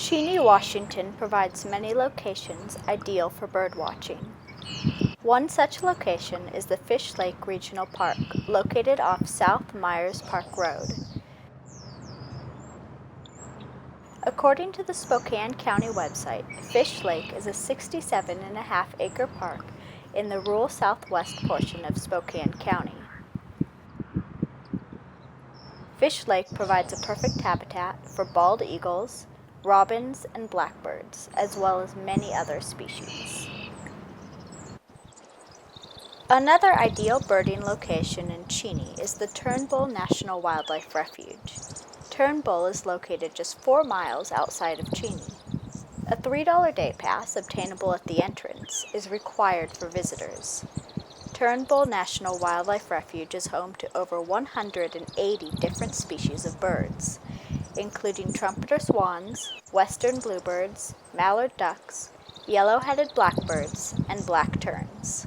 Cheney, Washington provides many locations ideal for birdwatching. One such location is the Fish Lake Regional Park, located off South Myers Park Road. According to the Spokane County website, Fish Lake is a 67.5-acre park in the rural southwest portion of Spokane County. Fish Lake provides a perfect habitat for bald eagles, robins, and blackbirds, as well as many other species. Another ideal birding location in Cheney is the Turnbull National Wildlife Refuge. Turnbull is located just 4 miles outside of Cheney. A $3 day pass, obtainable at the entrance, is required for visitors. Turnbull National Wildlife Refuge is home to over 180 different species of birds, including trumpeter swans, western bluebirds, mallard ducks, yellow-headed blackbirds, and black terns.